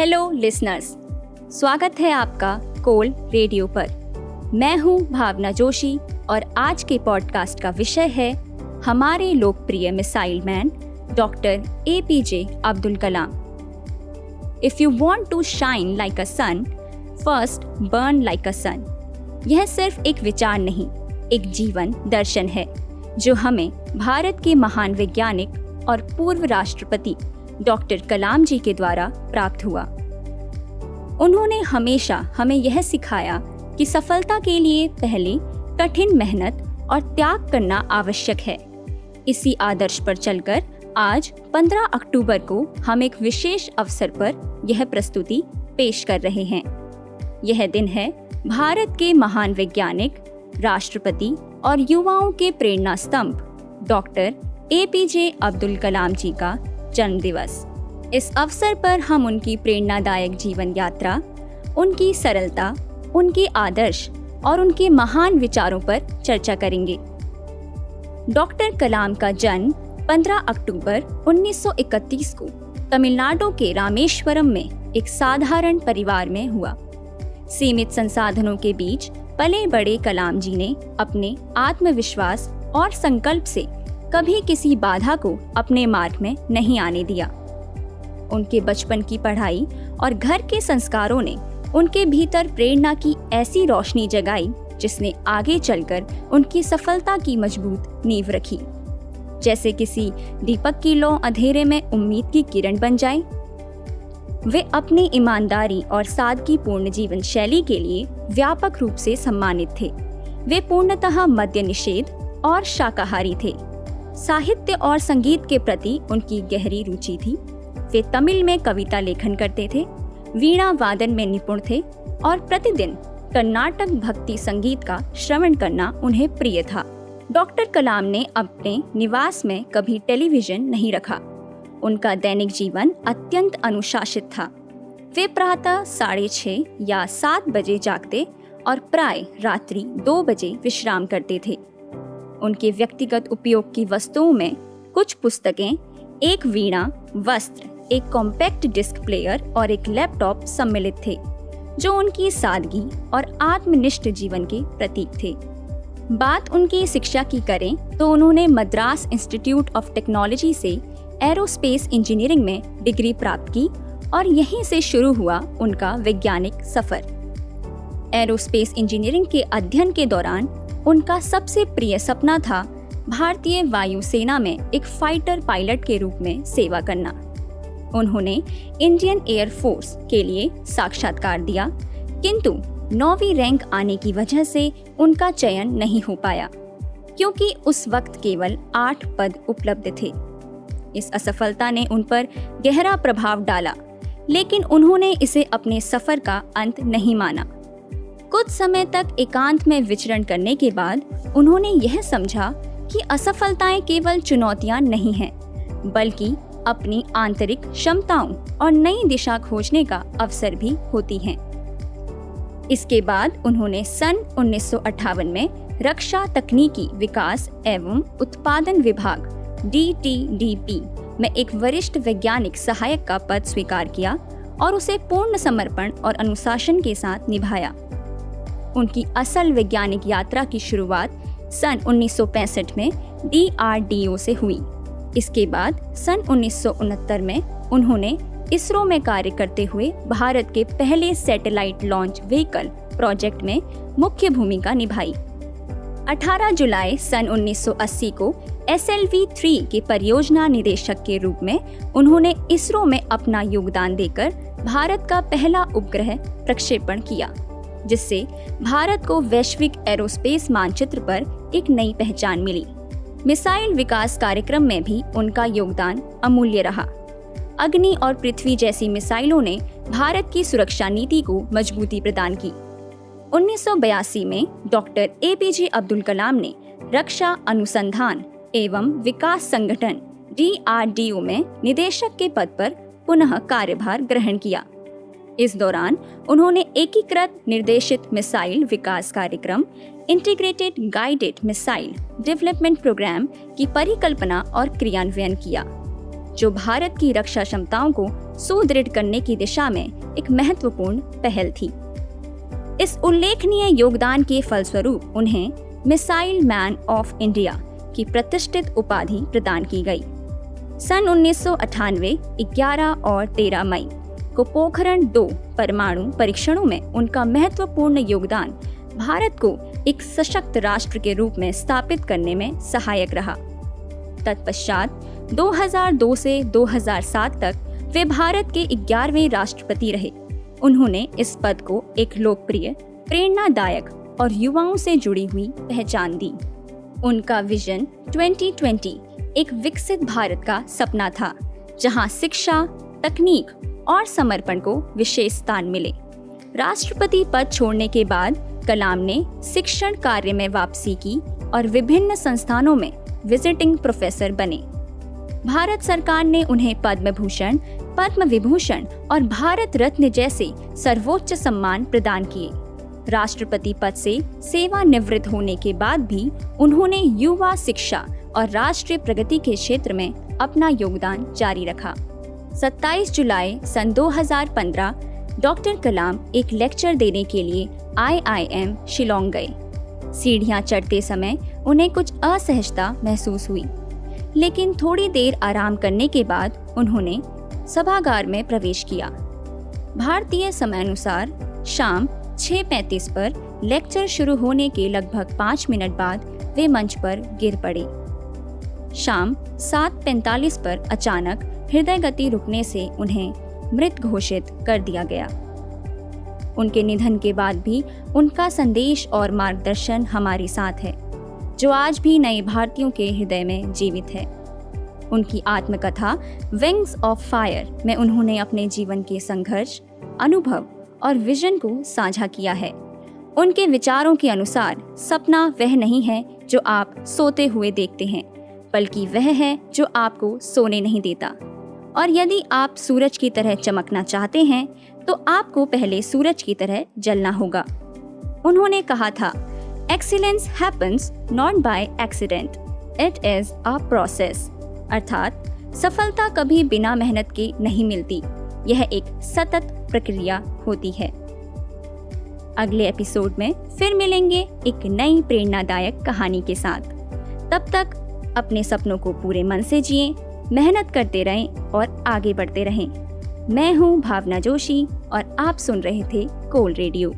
Hello listeners, स्वागत है आपका कोल रेडियो पर। मैं हूं भावना जोशी और आज के पॉडकास्ट का विषय है हमारे लोकप्रिय missile man doctor APJ Abdul Kalam. If you want to shine like a sun, first burn like a sun. यह सिर्फ एक विचार नहीं, एक जीवन दर्शन है जो हमें भारत के महान वैज्ञानिक और पूर्व राष्ट्रपति डॉक्टर कलाम जी के द्वारा प्राप्त हुआ। उन्होंने हमेशा हमें यह सिखाया कि सफलता के लिए पहले कठिन मेहनत और त्याग करना आवश्यक है। इसी आदर्श पर चलकर आज 15 अक्टूबर को हम एक विशेष अवसर पर यह प्रस्तुति पेश कर रहे हैं। यह दिन है भारत के महान वैज्ञानिक, राष्ट्रपति और युवाओं के प्रेरणा स्तंभ डॉक्टर APJ अब्दुल कलाम जी का जन्म दिवस। इस अवसर पर हम उनकी प्रेरणादायक जीवन यात्रा, उनकी सरलता, उनके आदर्श और उनके महान विचारों पर चर्चा करेंगे। डॉक्टर कलाम का जन्म 15 अक्टूबर 1931 को तमिलनाडु के रामेश्वरम में एक साधारण परिवार में हुआ। सीमित संसाधनों के बीच पले बड़े कलाम जी ने अपने आत्मविश्वास और संकल्प से कभी किसी बाधा को अपने मार्ग में नहीं आने दिया। उनके बचपन की पढ़ाई और घर के संस्कारों ने उनके भीतर प्रेरणा की ऐसी रोशनी जगाई जिसने आगे चलकर उनकी सफलता की मजबूत नींव रखी। जैसे किसी दीपक की लौ अंधेरे में उम्मीद की किरण बन जाए। वे अपनी ईमानदारी और सादगीपूर्ण जीवन शैली के लिए व्यापक रूप से सम्मानित थे। वे पूर्णतः मद्य निषेध और शाकाहारी थे। साहित्य और संगीत के प्रति उनकी गहरी रुचि थी। वे तमिल में कविता लेखन करते थे, वीणा वादन में निपुण थे और प्रतिदिन कर्नाटक भक्ति संगीत का श्रवण करना उन्हें प्रिय था। डॉक्टर कलाम ने अपने निवास में कभी टेलीविजन नहीं रखा। उनका दैनिक जीवन अत्यंत अनुशासित था। वे प्रातः 6:30 या 7 बजे जागते और प्राय रात्रि 2 बजे विश्राम करते थे। उनके व्यक्तिगत उपयोग की वस्तुओं में कुछ पुस्तकें, एक वीणा, वस्त्र, एक कॉम्पैक्ट डिस्क प्लेयर और एक लैपटॉप सम्मिलित थे, जो उनकी सादगी और आत्मनिष्ठ जीवन के प्रतीक थे। बात उनकी शिक्षा की करें तो उन्होंने मद्रास इंस्टीट्यूट ऑफ टेक्नोलॉजी से एरोस्पेस इंजीनियरिंग में डिग्री प्राप्त की और यहीं से शुरू हुआ उनका वैज्ञानिक सफर। एरोस्पेस इंजीनियरिंग के अध्ययन के दौरान उनका सबसे प्रिय सपना था भारतीय वायुसेना में एक फाइटर पायलट के रूप में सेवा करना। उन्होंने इंडियन एयर फोर्स के लिए साक्षात्कार दिया, किंतु 9वीं रैंक आने की वजह से उनका चयन नहीं हो पाया, क्योंकि उस वक्त केवल 8 पद उपलब्ध थे। इस असफलता ने उन पर गहरा प्रभाव डाला, लेकिन उन्होंने इसे अपने सफर का अंत नहीं माना। कुछ समय तक एकांत में विचरण करने के बाद उन्होंने यह समझा कि असफलताएं केवल चुनौतियां नहीं हैं, बल्कि अपनी आंतरिक क्षमताओं और नई दिशा खोजने का अवसर भी होती हैं। इसके बाद उन्होंने सन 1958 में रक्षा तकनीकी विकास एवं उत्पादन विभाग DTDP में एक वरिष्ठ वैज्ञानिक सहायक का पद स्वीकार किया और उसे पूर्ण समर्पण और अनुशासन के साथ निभाया। उनकी असल वैज्ञानिक यात्रा की शुरुआत सन 1965 में DRDO से हुई। इसके बाद सन 1969 में उन्होंने इसरो में कार्य करते हुए भारत के पहले सैटेलाइट लॉन्च व्हीकल प्रोजेक्ट में मुख्य भूमिका निभाई। 18 जुलाई सन 1980 को SLV-3 के परियोजना निदेशक के रूप में उन्होंने इसरो में अपना योगदान देकर भारत का पहला उपग्रह प्रक्षेपण किया, जिससे भारत को वैश्विक एरोस्पेस मानचित्र पर एक नई पहचान मिली। मिसाइल विकास कार्यक्रम में भी उनका योगदान अमूल्य रहा। अग्नि और पृथ्वी जैसी मिसाइलों ने भारत की सुरक्षा नीति को मजबूती प्रदान की। 1982 में डॉक्टर APJ अब्दुल कलाम ने रक्षा अनुसंधान एवं विकास संगठन DRDO में निदेशक के पद पर पुनः कार्यभार ग्रहण किया। इस दौरान उन्होंने एकीकृत निर्देशित मिसाइल विकास कार्यक्रम integrated guided missile development programme की परिकल्पना और क्रियान्वयन किया। जो भारत की रक्षा क्षमताओं को सुदृढ़ करने की दिशा में एक महत्वपूर्ण पहल थी। इस उल्लेखनीय योगदान के फलस्वरूप उन्हें मिसाइल मैन ऑफ इंडिया की प्रतिष्ठित उपाधि प्रदान की गई। सन 1998 11 और 13 मई को पोखरण 2 परमाणु परीक्षणों में उनका महत्वपूर्ण योगदान भारत को एक सशक्त राष्ट्र के रूप में स्थापित करने में सहायक रहा। तत्पश्चात 2002 से 2007 तक वे भारत के 11वें राष्ट्रपति रहे। उन्होंने इस पद को एक लोकप्रिय, प्रेरणादायक और युवाओं से जुड़ी हुई पहचान दी। उनका विजन 2020 एक विकसित भारत का सपना था, जहां शिक्षा, तकनीक और समर्पण को विशेष स्थान मिले। राष्ट्रपति पद छोड़ने के बाद कलाम ने शिक्षण कार्य में वापसी की और विभिन्न संस्थानों में विजिटिंग प्रोफेसर बने। भारत सरकार ने उन्हें पद्म भूषण, पद्म विभूषण और भारत रत्न जैसे सर्वोच्च सम्मान प्रदान किए। राष्ट्रपति पद से सेवानिवृत्त होने के बाद भी उन्होंने युवा शिक्षा और राष्ट्रीय प्रगति के क्षेत्र में अपना योगदान जारी रखा। 27 जुलाई सन 2015 डॉक्टर कलाम एक लेक्चर देने के लिए IIM शिलोंग गए। सीढ़ियां चढ़ते समय उन्हें कुछ असहजता महसूस हुई, लेकिन थोड़ी देर आराम करने के बाद उन्होंने सभागार में प्रवेश किया। भारतीय समयानुसार शाम 6:35 पर लेक्चर शुरू होने के लगभग 5 मिनट बाद वे मंच पर गिर पड़े। शाम 7:45 पर अचानक हृदय गति रुकने से उन्हें मृत घोषित कर दिया गया। उनके निधन के बाद भी उनका संदेश और मार्गदर्शन हमारे साथ है, जो आज भी नए भारतीयों के हृदय में जीवित है। उनकी आत्मकथा विंग्स ऑफ फायर में उन्होंने अपने जीवन के संघर्ष, अनुभव और विजन को साझा किया है। उनके विचारों के अनुसार सपना वह नहीं है जो आप सोते हुए देखते हैं, बल्कि वह है जो आपको सोने नहीं देता। और यदि आप सूरज की तरह चमकना चाहते हैं तो आपको पहले सूरज की तरह जलना होगा। उन्होंने कहा था, excellence happens not by accident, it is a process. अर्थात सफलता कभी बिना मेहनत के नहीं मिलती, यह एक सतत प्रक्रिया होती है। अगले एपिसोड में फिर मिलेंगे एक नई प्रेरणादायक कहानी के साथ। तब तक अपने सपनों को पूरे मन से जिएं, मेहनत करते रहें और आगे बढ़ते रहें। मैं हूँ भावना जोशी और आप सुन रहे थे कोल रेडियो।